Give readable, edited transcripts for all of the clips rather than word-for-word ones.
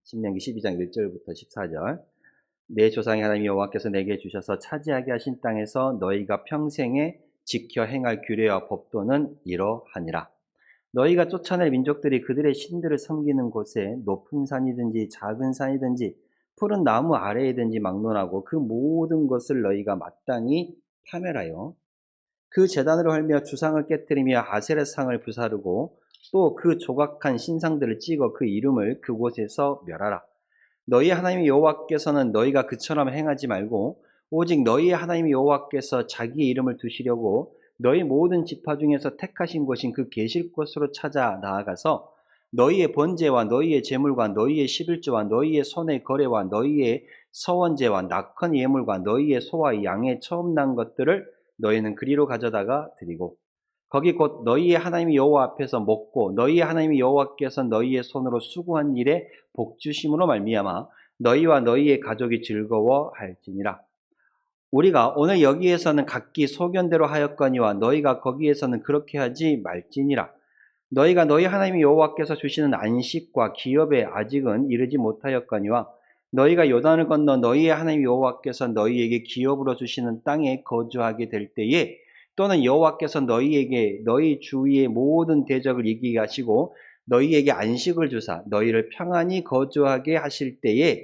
신명기 12장 1절부터 14절. 내 조상의 하나님 여호와께서 내게 주셔서 차지하게 하신 땅에서 너희가 평생에 지켜 행할 규례와 법도는 이러하니라. 너희가 쫓아낼 민족들이 그들의 신들을 섬기는 곳에 높은 산이든지 작은 산이든지 푸른 나무 아래이든지 막론하고 그 모든 것을 너희가 마땅히 파멸하여 그 제단으로 헐며 주상을 깨뜨리며 아세라상을 부사르고 또 그 조각한 신상들을 찍어 그 이름을 그곳에서 멸하라. 너희 하나님 여호와께서는 너희가 그처럼 행하지 말고 오직 너희 하나님 여호와께서 자기의 이름을 두시려고 너희 모든 지파 중에서 택하신 곳인 그 계실 곳으로 찾아 나아가서 너희의 번제와 너희의 제물과 너희의 십일조와 너희의 손의 거래와 너희의 서원제와 낙헌 예물과 너희의 소와 양의 처음 난 것들을 너희는 그리로 가져다가 드리고 거기 곧 너희의 하나님 여호와 앞에서 먹고 너희의 하나님 여호와께서 너희의 손으로 수고한 일에 복 주심으로 말미암아 너희와 너희의 가족이 즐거워할지니라. 우리가 오늘 여기에서는 각기 소견대로 하였거니와 너희가 거기에서는 그렇게 하지 말지니라. 너희가 너희 하나님 여호와께서 주시는 안식과 기업에 아직은 이르지 못하였거니와 너희가 요단을 건너 너희의 하나님 여호와께서 너희에게 기업으로 주시는 땅에 거주하게 될 때에 또는 여호와께서 너희에게 너희 주위의 모든 대적을 이기게 하시고 너희에게 안식을 주사 너희를 평안히 거주하게 하실 때에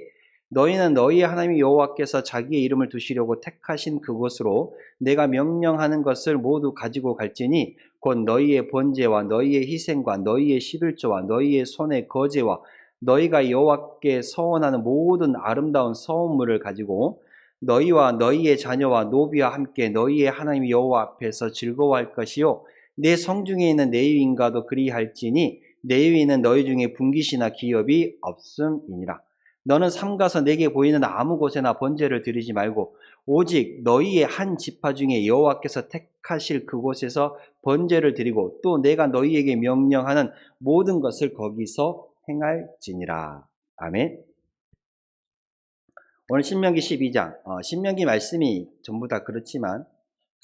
너희는 너희 하나님 여호와께서 자기의 이름을 두시려고 택하신 그곳으로 내가 명령하는 것을 모두 가지고 갈지니 곧 너희의 번제와 너희의 희생과 너희의 십일조와 너희의 손의 거제와 너희가 여호와께 서원하는 모든 아름다운 서원물을 가지고 너희와 너희의 자녀와 노비와 함께 너희의 하나님 여호와 앞에서 즐거워할 것이요 내 성중에 있는 레위인과도 그리할지니 레위인은 너희 중에 분깃이나 기업이 없음이니라. 너는 삼가서 내게 보이는 아무 곳에나 번제를 드리지 말고 오직 너희의 한 지파 중에 여호와께서 택하실 그곳에서 번제를 드리고 또 내가 너희에게 명령하는 모든 것을 거기서 행할지니라. 아멘. 오늘 신명기 12장, 신명기 말씀이 전부 다 그렇지만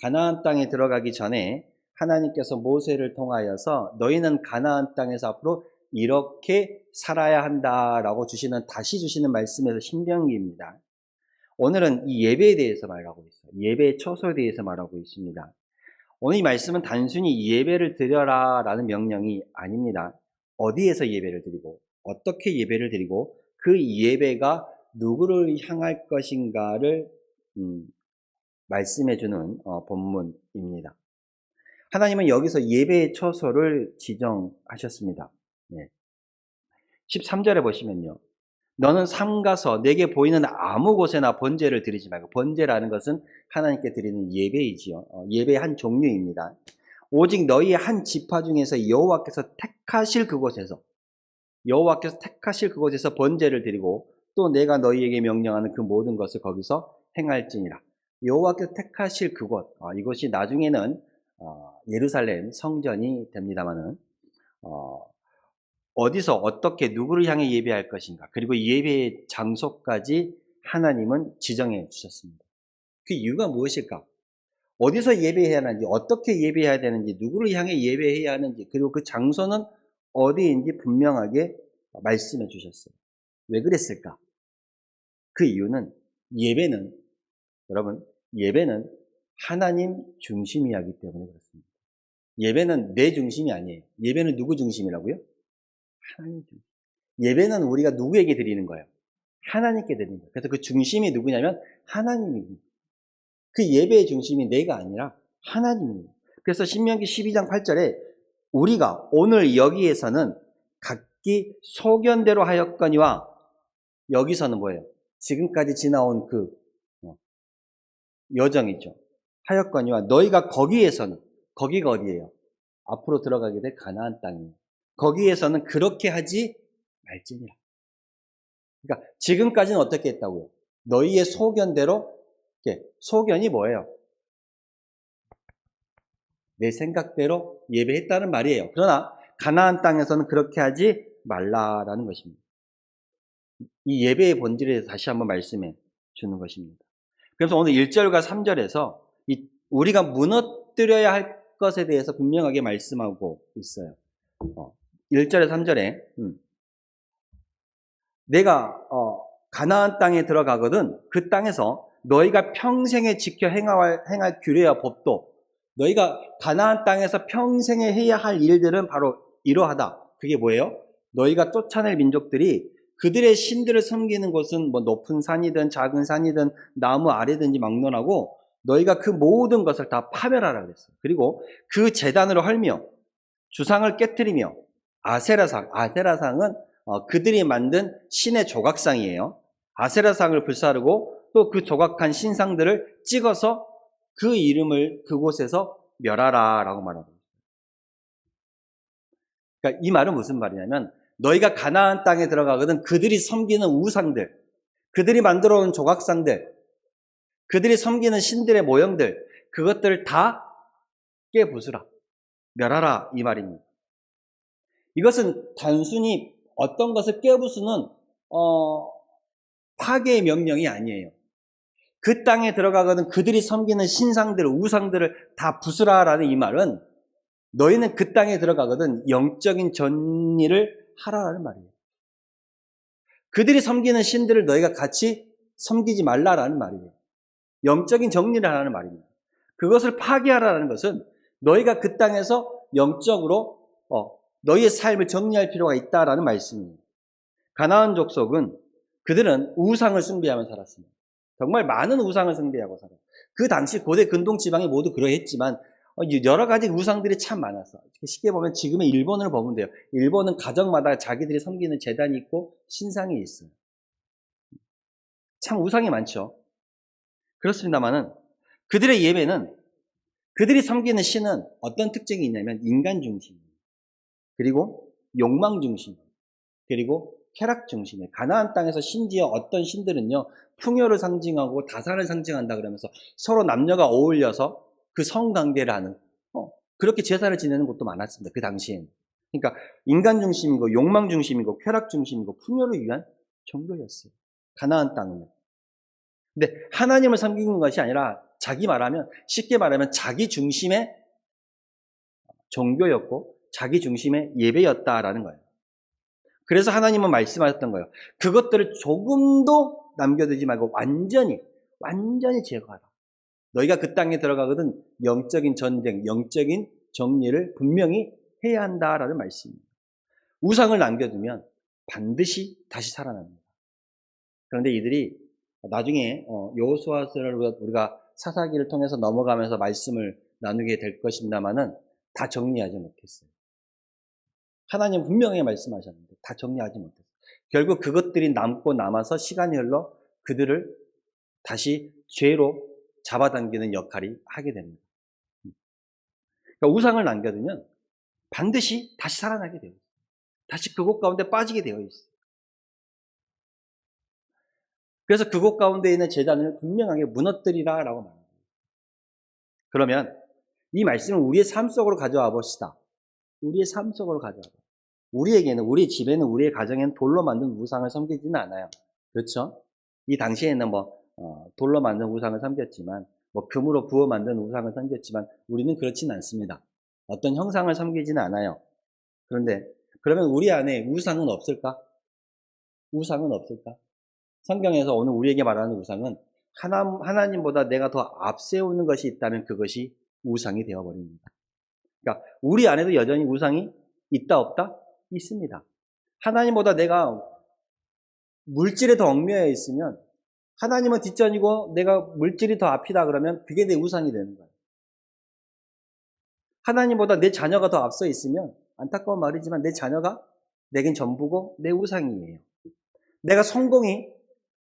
가나안 땅에 들어가기 전에 하나님께서 모세를 통하여서 너희는 가나안 땅에서 앞으로 이렇게 살아야 한다라고 다시 주시는 말씀에서 신명기입니다. 오늘은 이 예배에 대해서 말하고 있어요. 예배의 처소에 대해서 말하고 있습니다. 오늘 이 말씀은 단순히 예배를 드려라 라는 명령이 아닙니다. 어디에서 예배를 드리고 어떻게 예배를 드리고 그 예배가 누구를 향할 것인가를 말씀해주는 본문입니다. 하나님은 여기서 예배의 처소를 지정하셨습니다. 13절에 보시면요. 너는 삼가서 내게 보이는 아무 곳에나 번제를 드리지 말고, 번제라는 것은 하나님께 드리는 예배이지요. 예배의 한 종류입니다. 오직 너희의 한 지파 중에서 여호와께서 택하실 그곳에서 번제를 드리고 또 내가 너희에게 명령하는 그 모든 것을 거기서 행할지니라. 여호와께서 택하실 그곳, 이것이 나중에는 예루살렘 성전이 됩니다마는 어디서 어떻게 누구를 향해 예배할 것인가, 그리고 예배의 장소까지 하나님은 지정해 주셨습니다. 그 이유가 무엇일까? 어디서 예배해야 하는지, 어떻게 예배해야 되는지, 누구를 향해 예배해야 하는지, 그리고 그 장소는 어디인지 분명하게 말씀해 주셨어요. 왜 그랬을까? 그 이유는 예배는 하나님 중심이 하기 때문에 그렇습니다. 예배는 내 중심이 아니에요. 예배는 누구 중심이라고요? 하나님 중심. 예배는 우리가 누구에게 드리는 거예요? 하나님께 드리는 거예요. 그래서 그 중심이 누구냐면 하나님입니다. 그 예배의 중심이 내가 아니라 하나님입니다. 그래서 신명기 12장 8절에 우리가 오늘 여기에서는 각기 소견대로 하였거니와, 여기서는 뭐예요? 지금까지 지나온 그 여정이죠. 하였거니와 너희가 거기에서는, 거기가 어디예요? 앞으로 들어가게 될 가나안 땅이에요. 거기에서는 그렇게 하지 말지니라. 그러니까 지금까지는 어떻게 했다고요? 너희의 소견대로. 소견이 뭐예요? 내 생각대로 예배했다는 말이에요. 그러나 가나안 땅에서는 그렇게 하지 말라라는 것입니다. 이 예배의 본질에 대해서 다시 한번 말씀해 주는 것입니다. 그래서 오늘 1절과 3절에서 우리가 무너뜨려야 할 것에 대해서 분명하게 말씀하고 있어요. 1절에 3절에 내가 가나안 땅에 들어가거든 그 땅에서 너희가 평생에 지켜 행할 규례와 법도 너희가 가나안 땅에서 평생에 해야 할 일들은 바로 이러하다. 그게 뭐예요? 너희가 쫓아낼 민족들이 그들의 신들을 섬기는 곳은 뭐 높은 산이든 작은 산이든 나무 아래든지 막론하고 너희가 그 모든 것을 다 파멸하라 그랬어요. 그리고 그 제단으로 헐며 주상을 깨뜨리며 아세라상은 그들이 만든 신의 조각상이에요. 아세라상을 불사르고 또 그 조각한 신상들을 찍어서 그 이름을 그곳에서 멸하라 라고 말합니다. 그러니까 이 말은 무슨 말이냐면 너희가 가나안 땅에 들어가거든 그들이 섬기는 우상들, 그들이 만들어 놓은 조각상들, 그들이 섬기는 신들의 모형들, 그것들을 다 깨부수라, 멸하라 이 말입니다. 이것은 단순히 어떤 것을 깨부수는 파괴의 명령이 아니에요. 그 땅에 들어가거든 그들이 섬기는 신상들, 우상들을 다 부수라라는 이 말은 너희는 그 땅에 들어가거든 영적인 전일을 하라라는 말이에요. 그들이 섬기는 신들을 너희가 같이 섬기지 말라라는 말이에요. 영적인 정리를 하라는 말입니다. 그것을 파괴하라는 것은 너희가 그 땅에서 영적으로 너희의 삶을 정리할 필요가 있다라는 말씀입니다. 가나안 족속은 그들은 우상을 숭배하며 살았습니다. 정말 많은 우상을 숭배하고 살아요. 그 당시 고대 근동 지방이 모두 그러했지만 여러 가지 우상들이 참 많았어. 쉽게 보면 지금의 일본을 보면 돼요. 일본은 가정마다 자기들이 섬기는 제단이 있고 신상이 있어요. 참 우상이 많죠. 그렇습니다만은 그들의 예배는 그들이 섬기는 신은 어떤 특징이 있냐면 인간 중심, 그리고 욕망 중심, 그리고 쾌락 중심이에요. 가나안 땅에서 심지어 어떤 신들은요 풍요를 상징하고 다산을 상징한다 그러면서 서로 남녀가 어울려서 그 성관계를 하는 그렇게 제사를 지내는 곳도 많았습니다. 그 당시에는. 그러니까 인간 중심이고 욕망 중심이고 쾌락 중심이고 풍요를 위한 종교였어요. 가나안 땅은. 근데 하나님을 섬기는 것이 아니라 쉽게 말하면 자기 중심의 종교였고 자기 중심의 예배였다라는 거예요. 그래서 하나님은 말씀하셨던 거예요. 그것들을 조금도 남겨두지 말고 완전히 제거하라. 너희가 그 땅에 들어가거든 영적인 전쟁, 영적인 정리를 분명히 해야 한다라는 말씀입니다. 우상을 남겨두면 반드시 다시 살아납니다. 그런데 이들이 나중에 여호수아서를 우리가 사사기를 통해서 넘어가면서 말씀을 나누게 될 것입니다만은 다 정리하지 못했어요. 하나님 분명히 말씀하셨는데 다 정리하지 못했어요. 결국 그것들이 남고 남아서 시간이 흘러 그들을 다시 죄로 잡아당기는 역할이 하게 됩니다. 그러니까 우상을 남겨두면 반드시 다시 살아나게 돼요. 다시 그곳 가운데 빠지게 되어 있어요. 그래서 그곳 가운데 있는 제단을 분명하게 무너뜨리라라고 말합니다. 그러면 이 말씀을 우리의 삶 속으로 가져와 봅시다. 우리의 삶 속으로 가져와 봅시다. 우리에게는, 우리 집에는, 우리의 가정에는 돌로 만든 우상을 섬기지는 않아요. 그렇죠? 이 당시에는 돌로 만든 우상을 섬겼지만, 금으로 부어 만든 우상을 섬겼지만, 우리는 그렇지는 않습니다. 어떤 형상을 섬기지는 않아요. 그런데, 그러면 우리 안에 우상은 없을까? 우상은 없을까? 성경에서 오늘 우리에게 말하는 우상은 하나님보다 내가 더 앞세우는 것이 있다면 그것이 우상이 되어버립니다. 그러니까 우리 안에도 여전히 우상이 있다 없다? 있습니다. 하나님보다 내가 물질에 더 얽매여 있으면 하나님은 뒷전이고 내가 물질이 더 앞이다 그러면 그게 내 우상이 되는 거예요. 하나님보다 내 자녀가 더 앞서 있으면 안타까운 말이지만 내 자녀가 내겐 전부고 내 우상이에요. 내가 성공이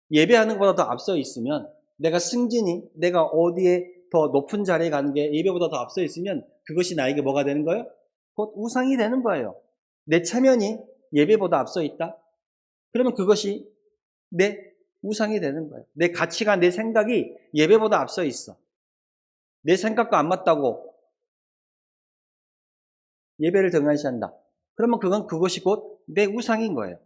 예배하는 것보다 더 앞서 있으면 내가 승진이 내가 어디에 더 높은 자리에 가는 게 예배보다 더 앞서 있으면 그것이 나에게 뭐가 되는 거예요? 곧 우상이 되는 거예요. 내 체면이 예배보다 앞서 있다? 그러면 그것이 내 우상이 되는 거예요. 내 가치가, 내 생각이 예배보다 앞서 있어. 내 생각과 안 맞다고 예배를 등한시한다. 그러면 그것이 곧 내 우상인 거예요.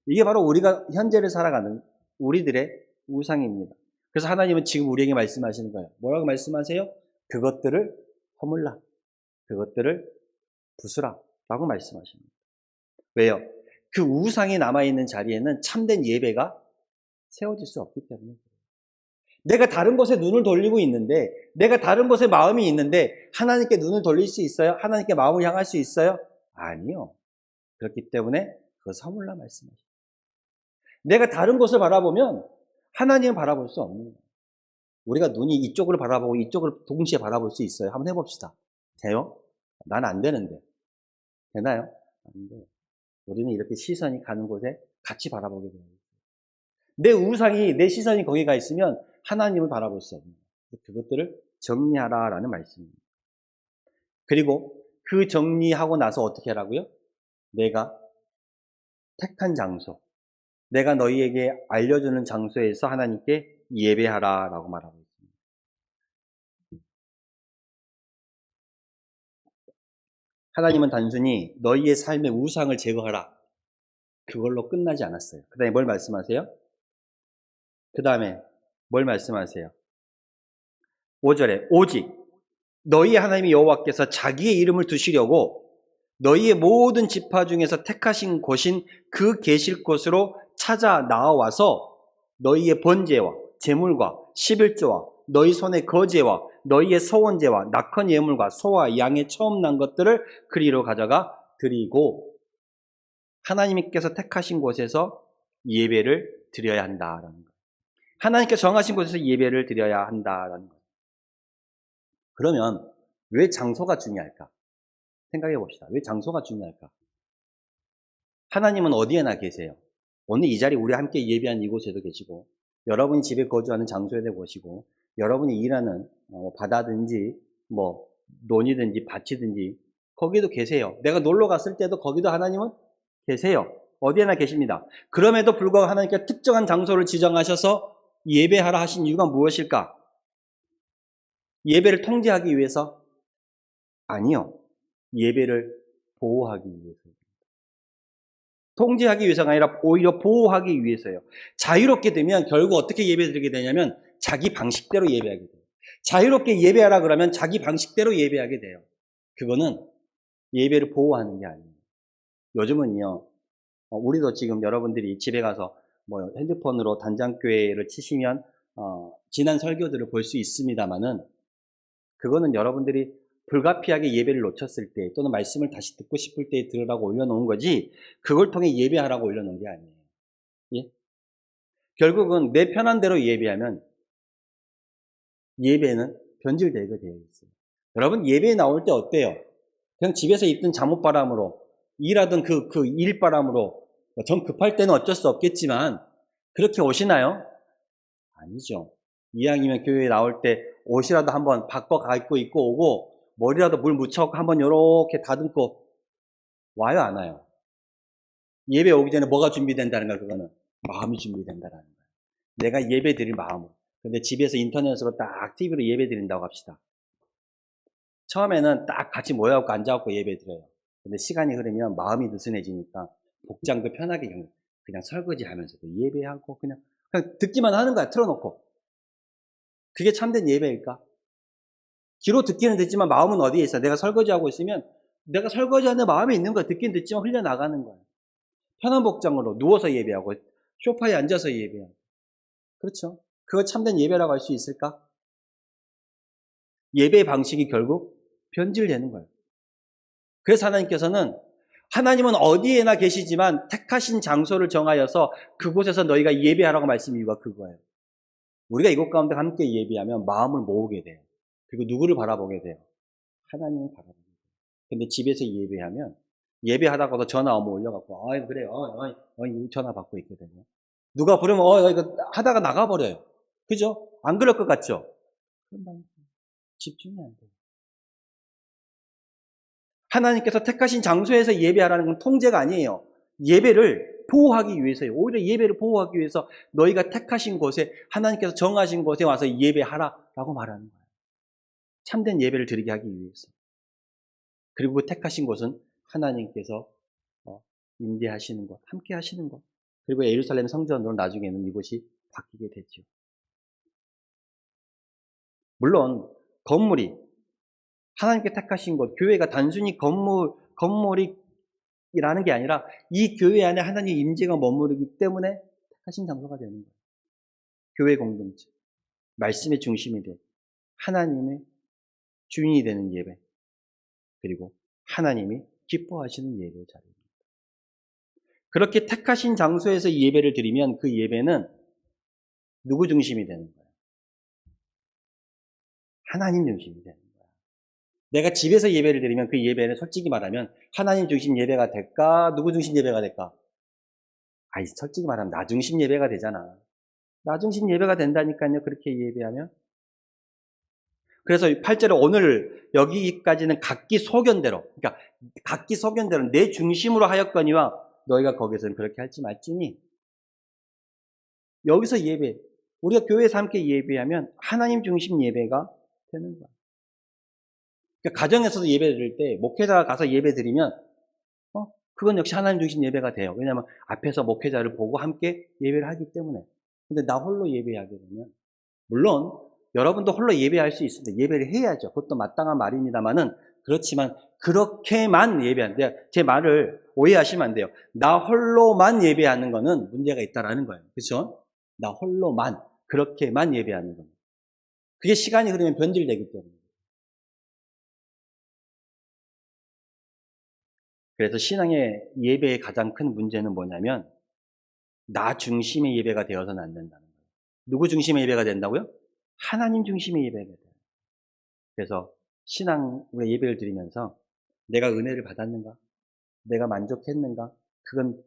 이게 바로 우리가 현재를 살아가는 우리들의 우상입니다. 그래서 하나님은 지금 우리에게 말씀하시는 거예요. 뭐라고 말씀하세요? 그것들을 허물라. 그것들을 부수라. 라고 말씀하십니다. 왜요? 그 우상이 남아있는 자리에는 참된 예배가 세워질 수 없기 때문에 내가 다른 곳에 눈을 돌리고 있는데 내가 다른 곳에 마음이 있는데 하나님께 눈을 돌릴 수 있어요? 하나님께 마음을 향할 수 있어요? 아니요. 그렇기 때문에 그거 서물라 말씀하십니다. 내가 다른 곳을 바라보면 하나님을 바라볼 수 없는 거예요. 우리가 눈이 이쪽을 바라보고 이쪽을 동시에 바라볼 수 있어요? 한번 해봅시다. 돼요? 난 안 되는데. 되나요? 안 돼요. 우리는 이렇게 시선이 가는 곳에 같이 바라보게 돼요. 내 우상이, 내 시선이 거기가 있으면 하나님을 바라볼 수 없는 거예요. 그것들을 정리하라라는 말씀입니다. 그리고 그 정리하고 나서 어떻게 하라고요? 내가 택한 장소, 내가 너희에게 알려주는 장소에서 하나님께 예배하라라고 말하고 있습니다. 하나님은 단순히 너희의 삶의 우상을 제거하라. 그걸로 끝나지 않았어요. 그 다음에 뭘 말씀하세요? 그 다음에 뭘 말씀하세요? 5절에 오직 너희 하나님의 여호와께서 자기의 이름을 두시려고 너희의 모든 지파 중에서 택하신 곳인 그 계실 곳으로 찾아 나와서 너희의 번제와 제물과 11조와 너희 손의 거제와 너희의 소원제와 낙헌 예물과 소와 양의 처음 난 것들을 그리로 가져가 드리고 하나님께서 택하신 곳에서 예배를 드려야 한다라는 거예요. 하나님께서 정하신 곳에서 예배를 드려야 한다라는 거예요. 그러면 왜 장소가 중요할까? 생각해 봅시다. 왜 장소가 중요할까? 하나님은 어디에나 계세요. 오늘 이 자리 우리 함께 예배한 이곳에도 계시고 여러분이 집에 거주하는 장소에도 계시고 여러분이 일하는 바다든지 뭐 논이든지 밭이든지 거기도 계세요. 내가 놀러 갔을 때도 거기도 하나님은 계세요. 어디에나 계십니다. 그럼에도 불구하고 하나님께서 특정한 장소를 지정하셔서 예배하라 하신 이유가 무엇일까? 예배를 통제하기 위해서? 아니요. 예배를 보호하기 위해서요. 통제하기 위해서가 아니라 오히려 보호하기 위해서요. 자유롭게 되면 결국 어떻게 예배드리게 되냐면 자기 방식대로 예배하게 돼요. 자유롭게 예배하라 그러면 자기 방식대로 예배하게 돼요. 그거는 예배를 보호하는 게 아니에요. 요즘은요, 우리도 지금 여러분들이 집에 가서 뭐 핸드폰으로 단장교회를 치시면 지난 설교들을 볼 수 있습니다만은 그거는 여러분들이 불가피하게 예배를 놓쳤을 때 또는 말씀을 다시 듣고 싶을 때 들으라고 올려놓은 거지 그걸 통해 예배하라고 올려놓은 게 아니에요. 예? 결국은 내 편한 대로 예배하면 예배는 변질되게 되어 있어요. 여러분 예배에 나올 때 어때요? 그냥 집에서 입던 잠옷바람으로 일하던 그 일바람으로 전 급할 때는 어쩔 수 없겠지만 그렇게 오시나요? 아니죠. 이왕이면 교회에 나올 때 옷이라도 한번 바꿔 입고 오고 머리라도 물 묻혀갖고 한번 요렇게 다듬고 와요, 안 와요? 예배 오기 전에 뭐가 준비된다는 거야, 그거는? 마음이 준비된다는 거야. 내가 예배 드릴 마음을. 근데 집에서 인터넷으로 딱 TV로 예배 드린다고 합시다. 처음에는 딱 같이 모여갖고 앉아갖고 예배 드려요. 근데 시간이 흐르면 마음이 느슨해지니까 복장도 편하게 그냥 설거지 하면서도 예배하고 그냥 듣기만 하는 거야, 틀어놓고. 그게 참된 예배일까? 귀로 듣기는 듣지만 마음은 어디에 있어? 내가 설거지하고 있으면 내가 설거지하는 마음에 있는 거야. 듣긴 듣지만 흘려나가는 거야. 편한 복장으로 누워서 예배하고 소파에 앉아서 예배하고. 그렇죠? 그거 참된 예배라고 할 수 있을까? 예배 방식이 결국 변질되는 거예요. 그래서 하나님은 어디에나 계시지만 택하신 장소를 정하여서 그곳에서 너희가 예배하라고 말씀 이유가 그거예요. 우리가 이곳 가운데 함께 예배하면 마음을 모으게 돼요. 그리고 누구를 바라보게 돼요? 하나님을 바라보게 돼요. 근데 집에서 예배하면 예배하다가도 전화 오면 올려갖고 그래요. 전화 받고 있거든요. 누가 부르면 이거 하다가 나가버려요. 그죠? 안 그럴 것 같죠? 그럼 집중이 안 돼요. 하나님께서 택하신 장소에서 예배하라는 건 통제가 아니에요. 예배를 보호하기 위해서요. 오히려 예배를 보호하기 위해서 너희가 택하신 곳에 하나님께서 정하신 곳에 와서 예배하라라고 말하는 거예요. 참된 예배를 드리게 하기 위해서. 그리고 그 택하신 곳은 하나님께서 임재하시는 곳, 함께 하시는 곳. 그리고 예루살렘 성전으로 나중에는 이곳이 바뀌게 됐죠. 물론 건물이 하나님께 택하신 곳, 교회가 단순히 건물이 라는 게 아니라 이 교회 안에 하나님의 임재가 머무르기 때문에 택하신 장소가 되는 거예요. 교회 공동체, 말씀의 중심이 되고 하나님의 주인이 되는 예배, 그리고 하나님이 기뻐하시는 예배 자리입니다. 그렇게 택하신 장소에서 이 예배를 드리면 그 예배는 누구 중심이 되는 거예요? 하나님 중심이 되는 거예요. 내가 집에서 예배를 드리면 그 예배는 솔직히 말하면 하나님 중심 예배가 될까? 누구 중심 예배가 될까? 아이, 솔직히 말하면 나 중심 예배가 되잖아. 나 중심 예배가 된다니까요. 그렇게 예배하면. 그래서 8절에 오늘 여기까지는 각기 소견대로, 그러니까 각기 소견대로 내 중심으로 하였거니와 너희가 거기서는 그렇게 할지 말지니. 여기서 예배, 우리가 교회에서 함께 예배하면 하나님 중심 예배가 되는 거야. 그러니까 가정에서도 예배 드릴 때 목회자가 가서 예배 드리면 그건 역시 하나님 중심 예배가 돼요. 왜냐하면 앞에서 목회자를 보고 함께 예배를 하기 때문에. 근데 나 홀로 예배하게 되면, 물론 여러분도 홀로 예배할 수 있습니다. 예배를 해야죠. 그것도 마땅한 말입니다만은, 그렇지만 그렇게만 예배하는데, 제 말을 오해하시면 안 돼요. 나 홀로만 예배하는 거는 문제가 있다라는 거예요. 그렇죠? 나 홀로만, 그렇게만 예배하는 겁니다. 그게 시간이 흐르면 변질되기 때문에. 그래서 신앙의 예배의 가장 큰 문제는 뭐냐면 나 중심의 예배가 되어서는 안 된다는 거예요. 누구 중심의 예배가 된다고요? 하나님 중심의 예배가 돼요. 그래서 신앙 우리 예배를 드리면서 내가 은혜를 받았는가? 내가 만족했는가? 그건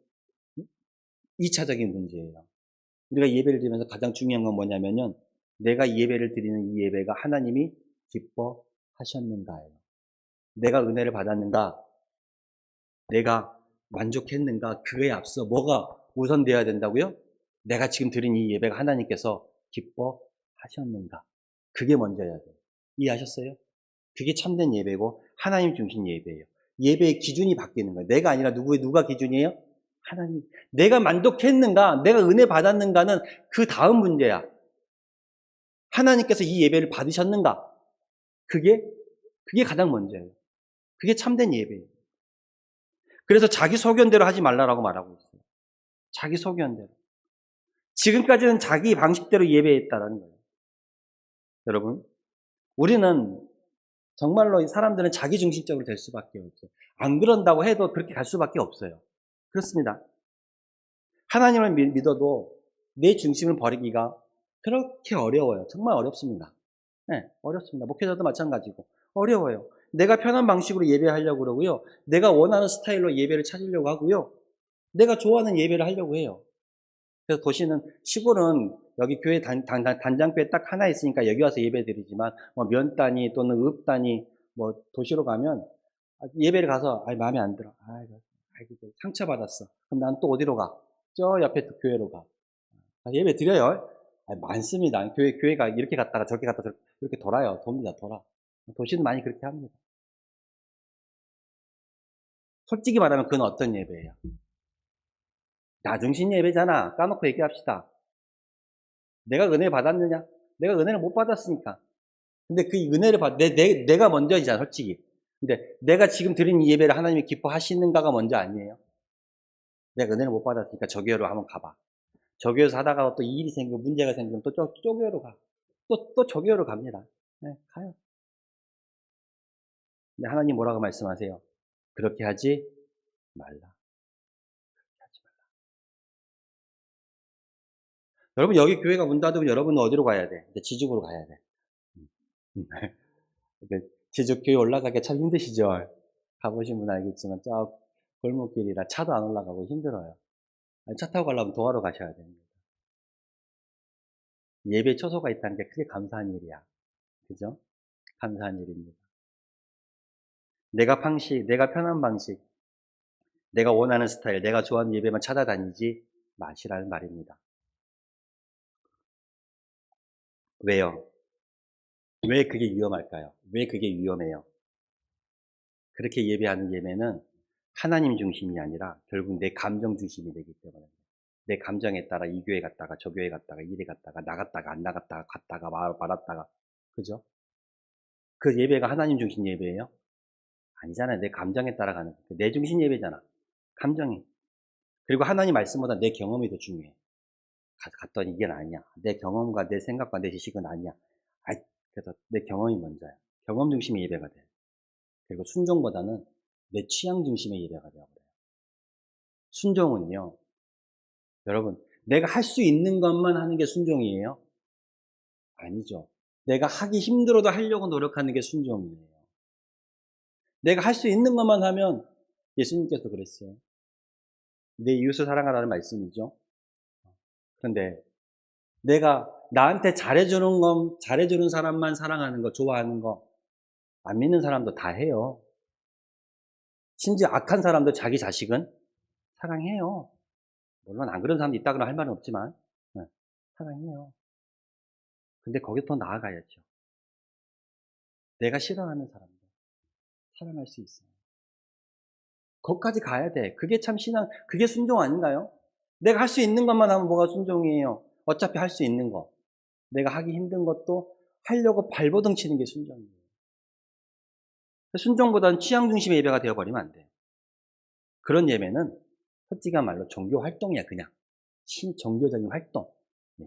2차적인 문제예요. 우리가 예배를 드리면서 가장 중요한 건 뭐냐면요. 내가 예배를 드리는 이 예배가 하나님이 기뻐하셨는가예요. 내가 은혜를 받았는가? 내가 만족했는가? 그에 앞서 뭐가 우선되어야 된다고요? 내가 지금 드린 이 예배가 하나님께서 기뻐하셨는가? 그게 먼저여야 돼요. 이해하셨어요? 그게 참된 예배고 하나님 중심 예배예요. 예배의 기준이 바뀌는 거예요. 내가 아니라 누가 기준이에요? 하나님. 내가 만족했는가? 내가 은혜 받았는가는 그 다음 문제야. 하나님께서 이 예배를 받으셨는가? 그게 가장 먼저예요. 그게 참된 예배예요. 그래서 자기 소견대로 하지 말라라고 말하고 있어요. 자기 소견대로. 지금까지는 자기 방식대로 예배했다라는 거예요. 여러분, 우리는 정말로 사람들은 자기중심적으로 될 수밖에 없어요. 안 그런다고 해도 그렇게 갈 수밖에 없어요. 그렇습니다. 하나님을 믿어도 내 중심을 버리기가 그렇게 어려워요. 정말 어렵습니다. 네, 어렵습니다. 목회자도 마찬가지고 어려워요. 내가 편한 방식으로 예배하려고 그러고요. 내가 원하는 스타일로 예배를 찾으려고 하고요. 내가 좋아하는 예배를 하려고 해요. 그래서 시골은 여기 교회 단장교회 딱 하나 있으니까 여기 와서 예배 드리지만, 뭐 면 단위 또는 읍 단위, 뭐 도시로 가면 예배를 가서, 마음에 안 들어. 상처받았어. 그럼 난 또 어디로 가? 저 옆에 또 교회로 가. 예배 드려요. 많습니다. 교회가 이렇게 갔다가 저렇게 갔다가 이렇게 돌아요. 돕니다, 돌아. 도시는 많이 그렇게 합니다. 솔직히 말하면 그건 어떤 예배예요? 나 중심 예배잖아. 까놓고 얘기합시다. 내가 은혜 받았느냐? 내가 은혜를 못 받았으니까. 근데 그 은혜를 내가 먼저이잖아, 솔직히. 근데 내가 지금 드린 이 예배를 하나님이 기뻐하시는가가 먼저 아니에요. 내가 은혜를 못 받았으니까 저 교회로 한번 가봐. 저 교회에서 하다가 또 일이 생기고 문제가 생기면 또 저 교회로 가. 또 저 교회로 갑니다. 네, 가요. 근데 하나님 뭐라고 말씀하세요? 그렇게 하지 말라. 하지 말라. 여러분, 여기 교회가 문 닫으면 여러분은 어디로 가야 돼? 이제 지죽으로 가야 돼. 지죽교회 올라가기 참 힘드시죠? 가보신 분 알겠지만 저 골목길이라 차도 안 올라가고 힘들어요. 차 타고 가려면 도하러 가셔야 됩니다. 예배 초소가 있다는 게 크게 감사한 일이야. 그죠? 감사한 일입니다. 내가 편한 방식, 내가 원하는 스타일, 내가 좋아하는 예배만 찾아다니지 마시라는 말입니다. 왜요? 왜 그게 위험할까요? 왜 그게 위험해요? 그렇게 예배하는 예배는 하나님 중심이 아니라 결국 내 감정 중심이 되기 때문에, 내 감정에 따라 이 교회 갔다가 저 교회 갔다가 이리 갔다가 나갔다가 안 나갔다가 갔다가 말았다가, 그죠? 그 예배가 하나님 중심 예배예요? 아니잖아요. 내 감정에 따라 가는 거예요. 내 중심 예배잖아. 감정이. 그리고 하나님 말씀보다 내 경험이 더 중요해. 갔더니 이게 아니야. 내 경험과 내 생각과 내 지식은 아니야. 아, 그래서 내 경험이 먼저야. 경험 중심의 예배가 돼. 그리고 순종보다는 내 취향 중심의 예배가 되어버려요. 순종은요, 여러분, 내가 할 수 있는 것만 하는 게 순종이에요? 아니죠. 내가 하기 힘들어도 하려고 노력하는 게 순종이에요. 내가 할 수 있는 것만 하면 예수님께서 그랬어요. 내 이웃을 사랑하라는 말씀이죠. 그런데 내가 나한테 잘해주는 사람만 사랑하는 거, 좋아하는 거, 안 믿는 사람도 다 해요. 심지어 악한 사람도 자기 자식은 사랑해요. 물론 안 그런 사람도 있다고는 할 말은 없지만, 네, 사랑해요. 근데 거기서 더 나아가야죠. 내가 싫어하는 사람도 사랑할 수 있어요. 거기까지 가야 돼. 그게 참 그게 순종 아닌가요? 내가 할 수 있는 것만 하면 뭐가 순종이에요? 어차피 할 수 있는 거. 내가 하기 힘든 것도 하려고 발버둥 치는 게 순종이에요. 순종보다는 취향 중심의 예배가 되어버리면 안 돼요. 그런 예배는 솔직한 말로 종교 활동이야, 그냥. 신종교적인 활동. 네.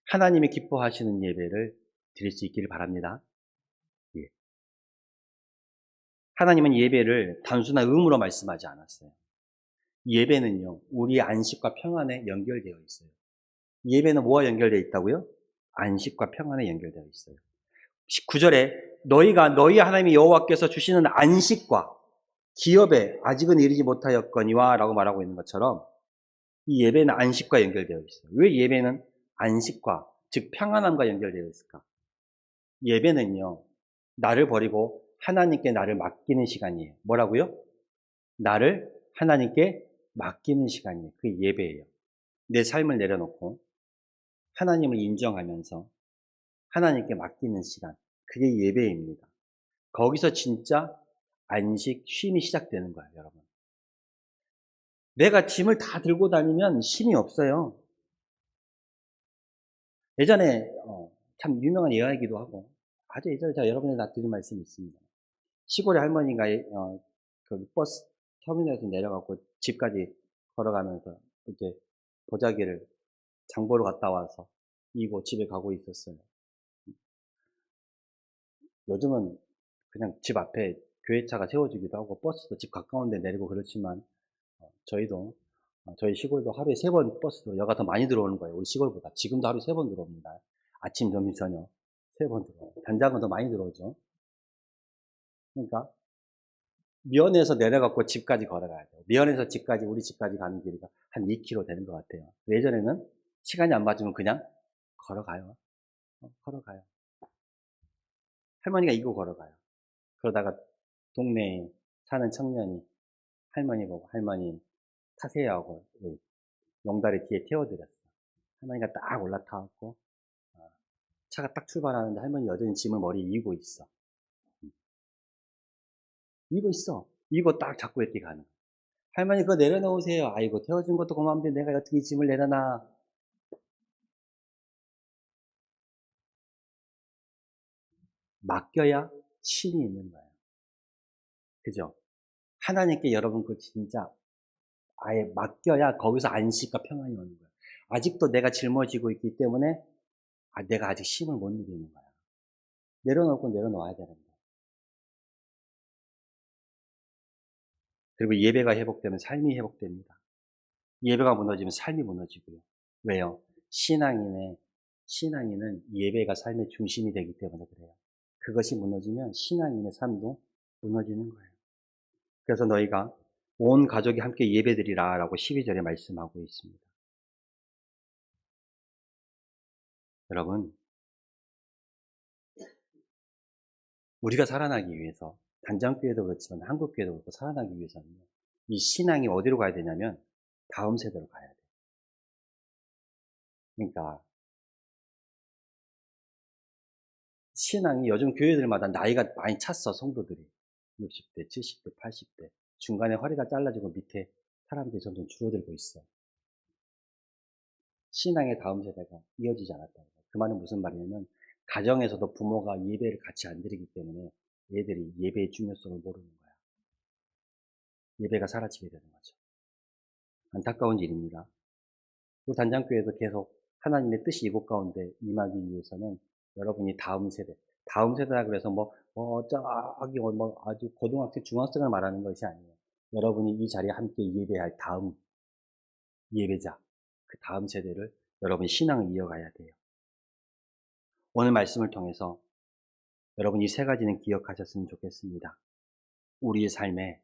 하나님이 기뻐하시는 예배를 드릴 수 있기를 바랍니다. 예. 하나님은 예배를 단순한 의무로 말씀하지 않았어요. 예배는요, 우리의 안식과 평안에 연결되어 있어요. 예배는 뭐와 연결되어 있다고요? 안식과 평안에 연결되어 있어요. 19절에 너희가 너희 하나님의 여호와께서 주시는 안식과 기업에 아직은 이르지 못하였거니와 라고 말하고 있는 것처럼 이 예배는 안식과 연결되어 있어요. 왜 예배는 안식과, 즉 평안함과 연결되어 있을까? 예배는요, 나를 버리고 하나님께 나를 맡기는 시간이에요. 뭐라고요? 나를 하나님께 맡기는 시간이에요. 그게 예배예요. 내 삶을 내려놓고 하나님을 인정하면서 하나님께 맡기는 시간. 그게 예배입니다. 거기서 진짜 안식, 쉼이 시작되는 거예요, 여러분. 내가 짐을 다 들고 다니면 쉼이 없어요. 예전에 참 유명한 예화이기도 하고 아주 예전에 제가 여러분들 다 드린 말씀이 있습니다. 시골의 할머니가 그 버스 터미널에서 내려가고 집까지 걸어가면서 이렇게 보자기를 장보러 갔다 와서 이고 집에 가고 있었어요. 요즘은 그냥 집 앞에 교회차가 세워지기도 하고 버스도 집 가까운 데 내리고 그렇지만 저희도 저희 시골도 하루에 3번 버스도 여가 더 많이 들어오는 거예요. 우리 시골보다. 지금도 하루에 3번 들어옵니다. 아침, 점심, 저녁 3번 들어와요. 단장은 더 많이 들어오죠. 그러니까 면에서 내려갖고 집까지 걸어가야 돼요. 면에서 집까지, 우리 집까지 가는 길이가 한 2km 되는 것 같아요. 예전에는 시간이 안 맞으면 그냥 걸어가요. 걸어가요. 할머니가 이고 걸어가요. 그러다가 동네에 사는 청년이 할머니 보고 할머니 타세요 하고 용다리 뒤에 태워드렸어. 할머니가 딱 올라타갖고 차가 딱 출발하는데 할머니 여전히 짐을 머리에 이고 있어. 이고 있어. 이고 딱 잡고 이렇게 가는 거야. 할머니 그거 내려놓으세요. 아이고 태워준 것도 고마운데 내가 어떻게 이 짐을 내려놔. 맡겨야 쉼이 있는 거예요. 그죠? 하나님께 여러분 그 진짜 아예 맡겨야 거기서 안식과 평안이 오는 거예요. 아직도 내가 짊어지고 있기 때문에 내가 아직 쉼을 못 누리는 거야. 내려놓고 내려놓아야 되는데. 그리고 예배가 회복되면 삶이 회복됩니다. 예배가 무너지면 삶이 무너지고요. 왜요? 신앙인은 예배가 삶의 중심이 되기 때문에 그래요. 그것이 무너지면 신앙인의 삶도 무너지는 거예요. 그래서 너희가 온 가족이 함께 예배드리라 라고 12절에 말씀하고 있습니다. 여러분, 우리가 살아나기 위해서 단장교회도 그렇지만 한국교회도 그렇고 살아나기 위해서는 이 신앙이 어디로 가야 되냐면 다음 세대로 가야 돼요. 그러니까 신앙이 요즘 교회들마다 나이가 많이 찼어, 성도들이. 60대, 70대, 80대. 중간에 허리가 잘라지고 밑에 사람들이 점점 줄어들고 있어. 신앙의 다음 세대가 이어지지 않았다는 거예요. 그 말은 무슨 말이냐면 가정에서도 부모가 예배를 같이 안 드리기 때문에 얘들이 예배의 중요성을 모르는 거야. 예배가 사라지게 되는 거죠. 안타까운 일입니다. 우리 단장교회도 계속 하나님의 뜻이 이곳 가운데 임하기 위해서는 여러분이 다음 세대라 그래서 저기 아주 고등학생, 중학생을 말하는 것이 아니에요. 여러분이 이 자리에 함께 예배할 다음 예배자, 그 다음 세대를 여러분이 신앙을 이어가야 돼요. 오늘 말씀을 통해서 여러분 이 세 가지는 기억하셨으면 좋겠습니다. 우리의 삶에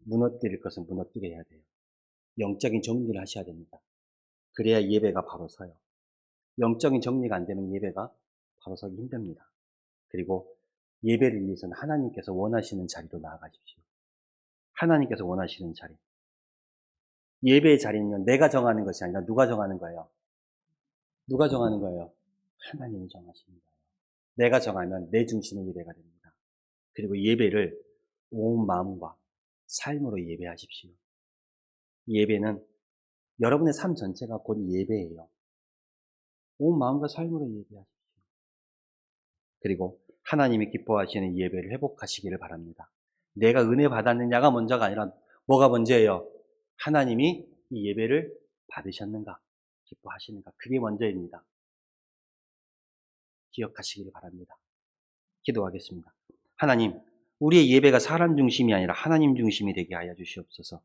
무너뜨릴 것은 무너뜨려야 돼요. 영적인 정리를 하셔야 됩니다. 그래야 예배가 바로 서요. 영적인 정리가 안 되면 예배가 바로 서기 힘듭니다. 그리고 예배를 위해서는 하나님께서 원하시는 자리로 나아가십시오. 하나님께서 원하시는 자리. 예배의 자리는 내가 정하는 것이 아니라 누가 정하는 거예요? 누가 정하는 거예요? 하나님이 정하시는 거예요. 내가 정하면 내 중심의 예배가 됩니다. 그리고 예배를 온 마음과 삶으로 예배하십시오. 예배는 여러분의 삶 전체가 곧 예배예요. 온 마음과 삶으로 예배하십시오. 그리고 하나님이 기뻐하시는 예배를 회복하시기를 바랍니다. 내가 은혜 받았느냐가 먼저가 아니라 뭐가 먼저예요? 하나님이 이 예배를 받으셨는가? 기뻐하시는가? 그게 먼저입니다. 기억하시기를 바랍니다. 기도하겠습니다. 하나님, 우리의 예배가 사람 중심이 아니라 하나님 중심이 되게 하여 주시옵소서.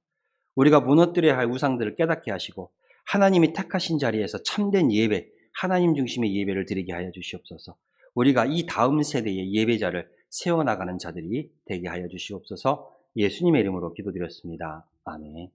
우리가 무너뜨려야 할 우상들을 깨닫게 하시고 하나님이 택하신 자리에서 참된 예배, 하나님 중심의 예배를 드리게 하여 주시옵소서. 우리가 이 다음 세대의 예배자를 세워나가는 자들이 되게 하여 주시옵소서. 예수님의 이름으로 기도드렸습니다. 아멘.